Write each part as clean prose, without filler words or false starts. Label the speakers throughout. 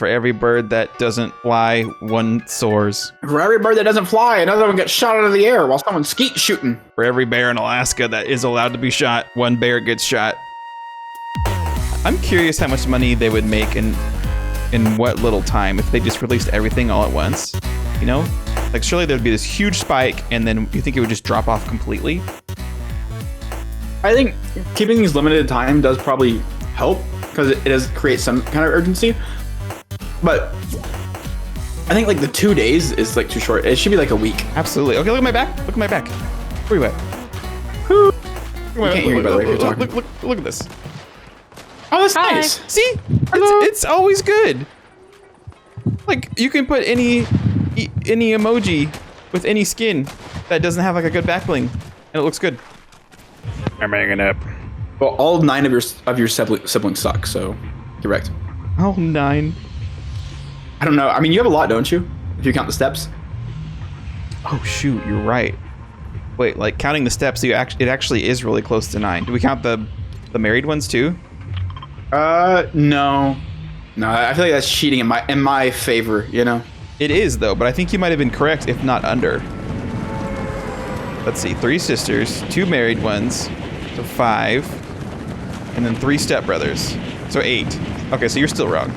Speaker 1: for every bird that doesn't fly, one soars.
Speaker 2: For every bird that doesn't fly, another one gets shot out of the air while someone's skeet shooting.
Speaker 1: For every bear in Alaska that is allowed to be shot, one bear gets shot. I'm curious how much money they would make in what little time if they just released everything all at once. You know? Like, surely there'd be this huge spike, and then you think it would just drop off completely?
Speaker 2: I think keeping these limited time does probably help, because it does create some kind of urgency. But I think like the 2 days is like too short. It should be like a week.
Speaker 1: Absolutely. Okay, look at my back. Look at my back. Where you at?
Speaker 2: I can't hear you, by the way, if you're talking.
Speaker 1: Look at this.
Speaker 2: Oh, that's
Speaker 3: Hi.
Speaker 2: nice.
Speaker 1: See? It's always good. Like, you can put any emoji with any skin that doesn't have like a good back bling, and it looks good. I'm hanging up.
Speaker 2: Well, all 9 of your siblings suck, so you're right.
Speaker 1: Oh, 9.
Speaker 2: I don't know. I mean, you have a lot, don't you? If you count the steps.
Speaker 1: Oh shoot, you're right. Wait, like counting the steps, it actually is really close to 9. Do we count the married ones too?
Speaker 2: No. I feel like that's cheating in my favor, you know?
Speaker 1: It is though, but I think you might have been correct, if not under. Let's see, 3 sisters, 2 married ones, so 5, and then 3 stepbrothers, so 8. Okay, so you're still wrong.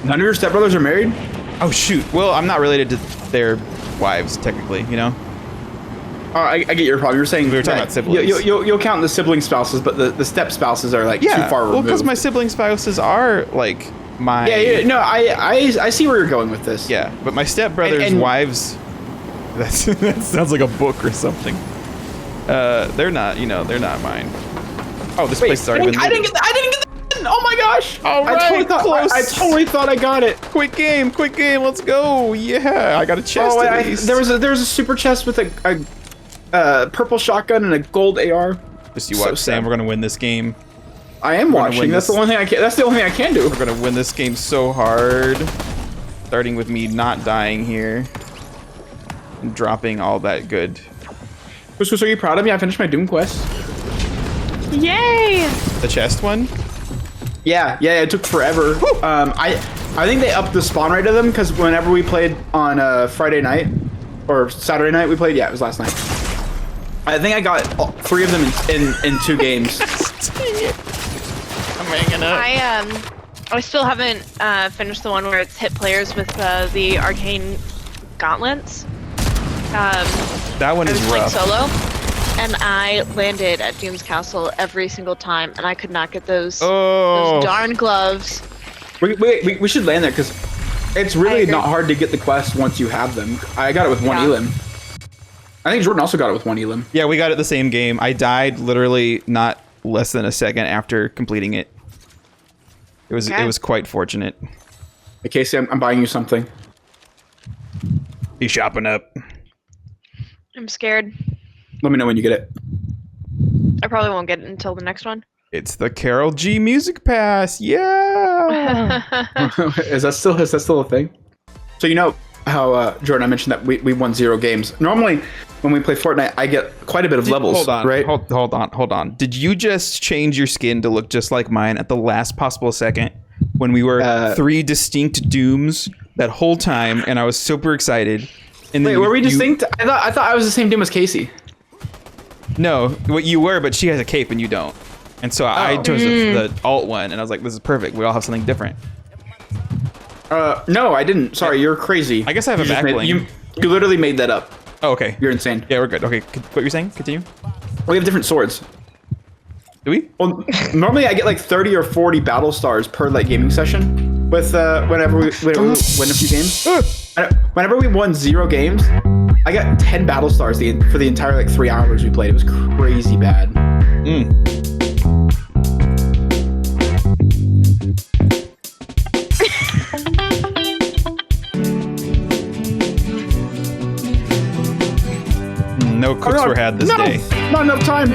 Speaker 2: None of your stepbrothers are married?
Speaker 1: Oh shoot, well, I'm not related to their wives, technically, you know?
Speaker 2: I get your problem. You're saying
Speaker 1: We were talking about siblings.
Speaker 2: You'll count the sibling spouses, but the step spouses are like too far removed.
Speaker 1: well, because my sibling spouses are like my...
Speaker 2: Yeah, no, I see where you're going with this.
Speaker 1: Yeah, but my stepbrothers'
Speaker 2: And-
Speaker 1: wives... that sounds like a book or something. They're not, they're not mine. Oh, this place has already been...
Speaker 2: I didn't get that. Oh my gosh!
Speaker 1: All right,
Speaker 2: I totally thought I got it.
Speaker 1: Quick game, let's go! Yeah, I got a chest at least.
Speaker 2: There was a super chest with a purple shotgun and a gold AR.
Speaker 1: Just you watch, Sam. We're gonna win this game.
Speaker 2: I am watching. That's the only thing I can. That's the only thing I can do.
Speaker 1: We're gonna win this game so hard. Starting with me not dying here and dropping all that good.
Speaker 2: So are you proud of me? I finished my Doom quest.
Speaker 3: Yay!
Speaker 1: The chest one?
Speaker 2: Yeah, it took forever. I think they upped the spawn rate of them because whenever we played on Friday night or Saturday night, we played. Yeah, it was last night. I think I got 3 of them in 2 games.
Speaker 1: I'm hanging up.
Speaker 3: I still haven't finished the one where it's hit players with the arcane gauntlets.
Speaker 1: That one
Speaker 3: I
Speaker 1: is
Speaker 3: was playing
Speaker 1: rough.
Speaker 3: solo, and I landed at Doom's Castle every single time, and I could not get those darn gloves.
Speaker 2: We should land there because it's really not hard to get the quest once you have them. I got it with 1 elim. I think Jordan also got it with 1 elim.
Speaker 1: Yeah, we got it the same game. I died literally not less than a second after completing it. It was quite fortunate.
Speaker 2: Hey, Casey, I'm buying you something.
Speaker 1: You shopping up?
Speaker 3: I'm scared.
Speaker 2: Let me know when you get it.
Speaker 3: I probably won't get it until the next one.
Speaker 1: It's the Carol G Music Pass. Yeah.
Speaker 2: Is that still a thing? So you know how Jordan, I mentioned that we won 0 games. Normally, when we play Fortnite, I get quite a bit of levels.
Speaker 1: Hold on,
Speaker 2: right?
Speaker 1: Hold on. Did you just change your skin to look just like mine at the last possible second when we were 3 distinct Dooms that whole time, and I was super excited? And
Speaker 2: Wait, were we distinct? I thought I was the same Doom as Casey.
Speaker 1: No, what you were, but she has a cape and you don't. And so I chose the alt one, and I was like, this is perfect. We all have something different.
Speaker 2: No, I didn't. Sorry, you're crazy.
Speaker 1: I guess I have a back bling.
Speaker 2: You literally made that up.
Speaker 1: Oh, okay.
Speaker 2: You're insane.
Speaker 1: Yeah, we're good. Okay, what you're saying? Continue.
Speaker 2: We have different swords.
Speaker 1: Do we?
Speaker 2: Well, normally I get like 30 or 40 battle stars per like gaming session with whenever we win a few games. Whenever we won 0 games, I got 10 battle stars for the entire like 3 hours we played. It was crazy bad.
Speaker 1: No cooks were had this day.
Speaker 2: Not enough time.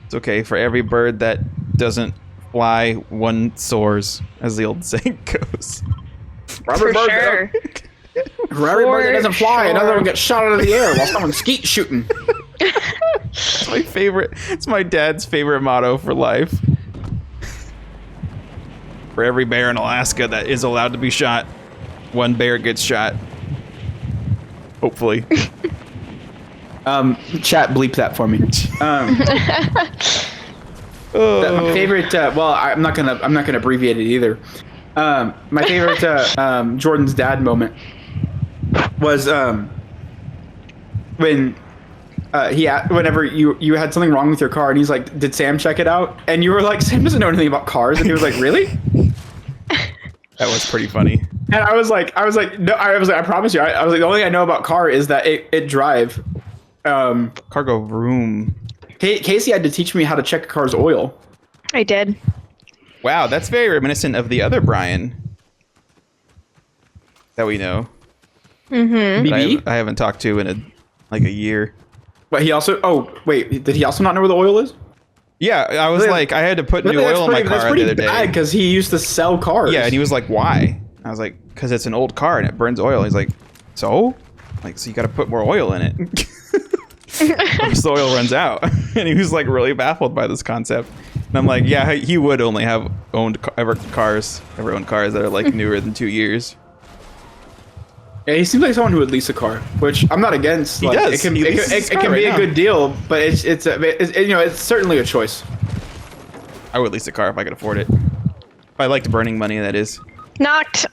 Speaker 1: It's okay. For every bird that doesn't fly, one soars, as the old saying goes.
Speaker 2: For every bird that doesn't fly, another one gets shot out of the air while someone's skeet shooting.
Speaker 1: It's my favorite. It's my dad's favorite motto for life. For every bear in Alaska that is allowed to be shot, one bear gets shot. Hopefully.
Speaker 2: Chat, bleep that for me. My favorite. Well, I'm not gonna abbreviate it either. My favorite Jordan's dad moment was when whenever you had something wrong with your car, and he's like, "Did Sam check it out?" And you were like, "Sam doesn't know anything about cars," and he was like, "Really?"
Speaker 1: That was pretty funny.
Speaker 2: And I was like, no, I promise you, I was like, the only thing I know about car is that it drive.
Speaker 1: Cargo room.
Speaker 2: Casey had to teach me how to check a car's oil.
Speaker 3: I did.
Speaker 1: Wow, that's very reminiscent of the other Brian that we know.
Speaker 3: Mm-hmm.
Speaker 2: BB?
Speaker 1: I haven't talked to in a year.
Speaker 2: But he also. Oh wait, did he also not know where the oil is?
Speaker 1: Yeah, I was like, I had to put new oil in my car the other day.
Speaker 2: Because he used to sell cars.
Speaker 1: Yeah, and he was like, "Why?" I was like, "Because it's an old car and it burns oil." He's like, "So?" Like, so you got to put more oil in it. Once the oil runs out. And he was like really baffled by this concept. And I'm like, yeah, he would only have ever owned cars that are like newer than 2 years.
Speaker 2: Yeah, he seems like someone who would lease a car, which I'm not against.
Speaker 1: He
Speaker 2: like,
Speaker 1: does.
Speaker 2: It can be a good deal, but it's it's certainly a choice.
Speaker 1: I would lease a car if I could afford it. If I liked burning money, that is.
Speaker 3: Knocked.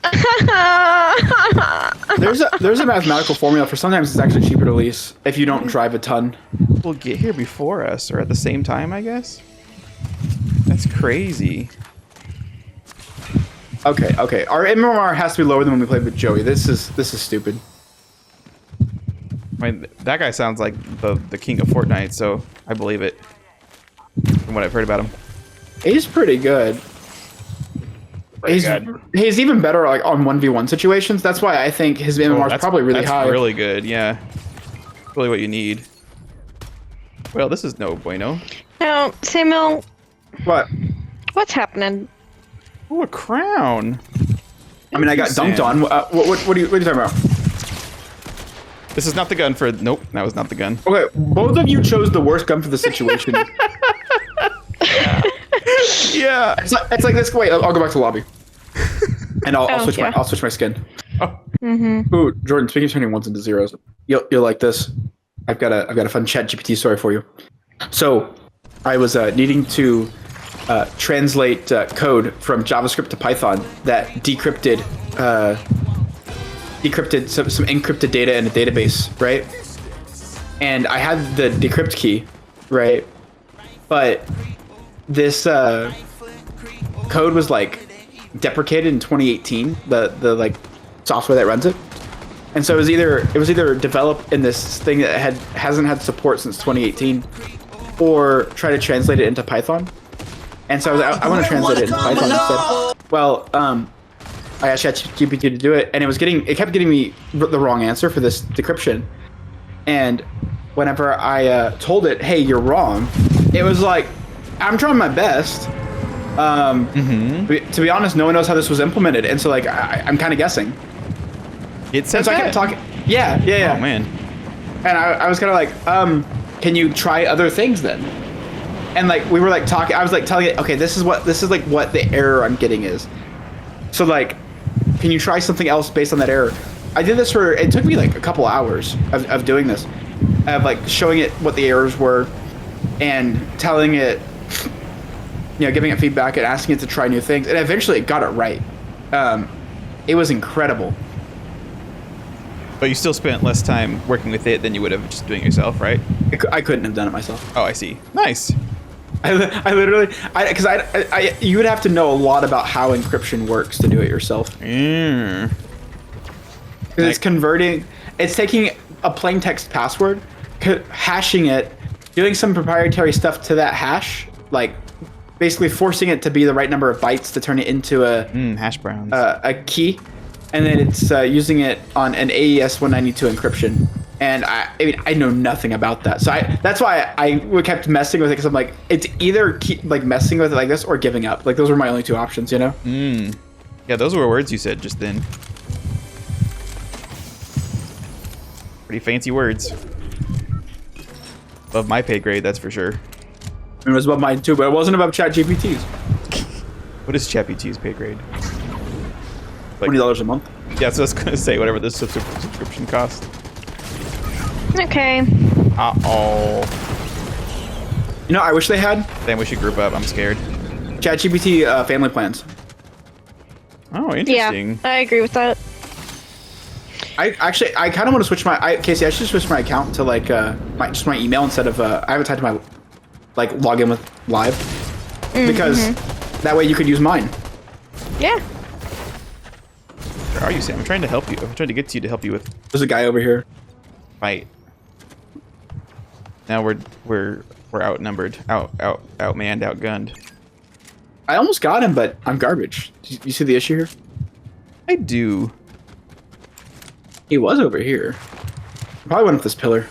Speaker 2: There's a mathematical formula for sometimes it's actually cheaper to lease if you don't drive a ton.
Speaker 1: We'll get here before us or at the same time, I guess. That's crazy.
Speaker 2: Okay. Our MMR has to be lower than when we played with Joey. This is stupid.
Speaker 1: I mean, that guy sounds like the king of Fortnite, so I believe it. From what I've heard about him.
Speaker 2: He's pretty good. He's even better like on 1v1 situations. That's why I think his MMR is probably really high.
Speaker 1: That's really good, yeah. Really what you need. Well, this is no bueno.
Speaker 3: No, Samuel.
Speaker 2: What?
Speaker 3: What's happening?
Speaker 1: Oh, a crown.
Speaker 2: I mean, I got dunked on. What are you talking about?
Speaker 1: This is not the gun for... Nope, that was not the gun.
Speaker 2: Okay, both of you chose the worst gun for the situation.
Speaker 1: Yeah.
Speaker 2: It's like this. Wait, I'll go back to the lobby, and I'll switch my skin.
Speaker 1: Oh.
Speaker 3: Mm-hmm.
Speaker 2: Ooh, Jordan. Speaking of turning ones into zeros, you'll like this. I've got a fun ChatGPT story for you. So, I was needing to translate code from JavaScript to Python that decrypted some encrypted data in a database, right? And I had the decrypt key, right? But this code was like deprecated in 2018. The like software that runs it, and so it was either developed in this thing that hasn't had support since 2018, or try to translate it into Python. And so I want to translate it into Python instead. Well, I asked ChatGPT to do it, and it kept getting me the wrong answer for this decryption. And whenever I told it, "Hey, you're wrong," it was like, "I'm trying my best." To be honest, no one knows how this was implemented, and so like I'm kind of guessing.
Speaker 1: It says
Speaker 2: so I kept talking. Yeah.
Speaker 1: Oh man.
Speaker 2: And I was kind of like, can you try other things then? And like we were like talking. I was like telling it, okay, this is what the error I'm getting is. So like, can you try something else based on that error? I did this it took me like a couple hours of doing this, of like showing it what the errors were, and telling it, giving it feedback and asking it to try new things, and eventually it got it right. It was incredible.
Speaker 1: But you still spent less time working with it than you would have just doing it yourself, right?
Speaker 2: I couldn't have done it myself.
Speaker 1: Oh, I see. Nice.
Speaker 2: I literally, because you would have to know a lot about how encryption works to do it yourself. Because it's taking a plain text password, hashing it, doing some proprietary stuff to that hash, like basically forcing it to be the right number of bytes to turn it into a
Speaker 1: hash browns,
Speaker 2: a key, and then it's using it on an AES 192 encryption. And I mean, I know nothing about that, so that's why I kept messing with it, because I'm like, it's either keep like messing with it like this or giving up. Like those were my only two options, Yeah,
Speaker 1: those were words you said just then. Pretty fancy words. Above my pay grade, that's for sure.
Speaker 2: It was above mine too, but it wasn't above ChatGPT's.
Speaker 1: What is ChatGPT's pay grade? Like,
Speaker 2: $20 a month.
Speaker 1: Yeah, so I was gonna say whatever the subscription cost.
Speaker 4: Okay.
Speaker 1: Uh-oh.
Speaker 2: You know, I wish they had
Speaker 1: Damn, we should group up. I'm scared.
Speaker 2: ChatGPT family plans.
Speaker 1: Oh,
Speaker 4: Yeah,
Speaker 1: interesting.
Speaker 4: I agree with that.
Speaker 2: I kind of want to switch Casey, I should switch my account to like just my email instead of I haven't tried to my like log in with live because that way you could use mine.
Speaker 4: Yeah.
Speaker 1: Where are you, Sam? I'm trying to help you. I'm trying to get to you to help you with
Speaker 2: There's a guy over here.
Speaker 1: fight. Now we're outnumbered, outmanned, outgunned.
Speaker 2: I almost got him, but I'm garbage. You see the issue here?
Speaker 1: I do.
Speaker 2: He was over here. Probably went up this pillar.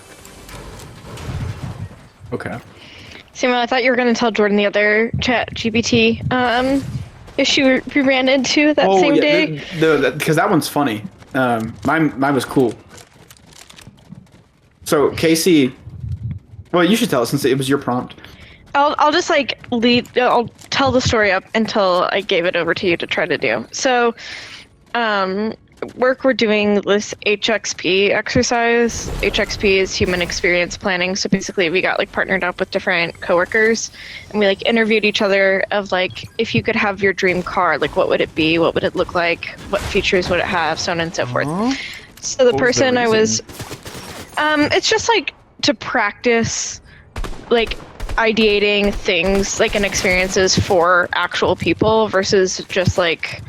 Speaker 2: Okay.
Speaker 4: Samuel, I thought you were going to tell Jordan the other ChatGPT issue we ran into that same day.
Speaker 2: Because that one's funny. Mine was cool. So Casey, well, you should tell us since it was your prompt.
Speaker 4: I'll just like I'll tell the story up until I gave it over to you to try to do. So, we're doing this HXP exercise. HXP is human experience planning. So basically we got like partnered up with different coworkers and we like interviewed each other of like, if you could have your dream car, like what would it be? What would it look like? What features would it have? So on and so forth. So the person I was, it's just like to practice like ideating things like and experiences for actual people versus just like,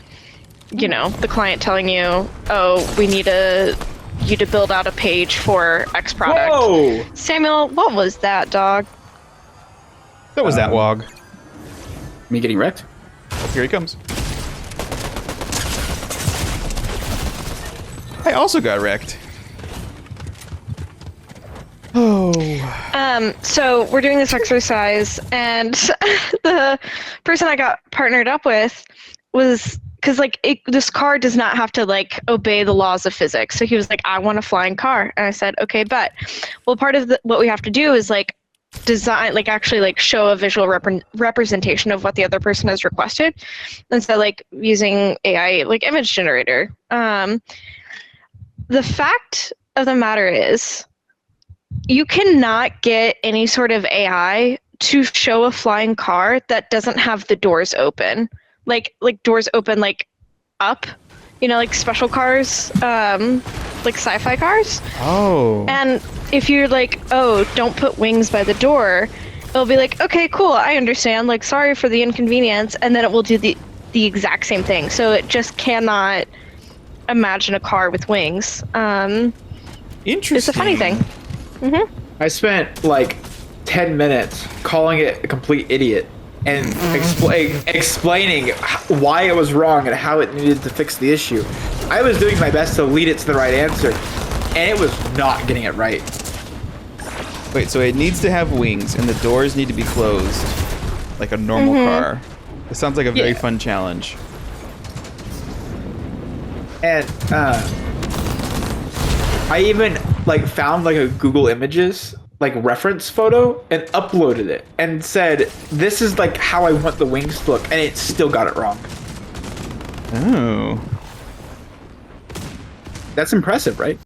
Speaker 4: you know, the client telling you, oh, we need you to build out a page for X product.
Speaker 2: Whoa!
Speaker 4: Samuel, what was that, dog?
Speaker 1: What was that, Wog?
Speaker 2: Me getting wrecked?
Speaker 1: Oh, here he comes. I also got wrecked. Oh.
Speaker 4: So we're doing this exercise, and the person I got partnered up with was because like this car does not have to like obey the laws of physics. So he was like, I want a flying car, and I said, okay, but well, part of what we have to do is like design, like actually like show a visual representation of what the other person has requested, and so like using AI like image generator. The fact of the matter is, you cannot get any sort of AI to show a flying car that doesn't have the doors open. Like doors open like up, you know, like special cars, like sci-fi cars.
Speaker 1: Oh.
Speaker 4: And if you're like, oh, don't put wings by the door, it'll be like, okay, cool, I understand. Like, sorry for the inconvenience, and then it will do the exact same thing. So it just cannot imagine a car with wings.
Speaker 1: Interesting.
Speaker 4: It's a funny thing.
Speaker 2: I spent like 10 minutes calling it a complete idiot and explaining why it was wrong and how it needed to fix the issue. I was doing my best to lead it to the right answer, and it was not getting it right.
Speaker 1: Wait, so it needs to have wings and the doors need to be closed like a normal car. It sounds like a very fun challenge.
Speaker 2: And I even like found like a Google Images like reference photo and uploaded it and said, this is like how I want the wings to look, and it still got it wrong.
Speaker 1: Oh.
Speaker 2: That's impressive, right?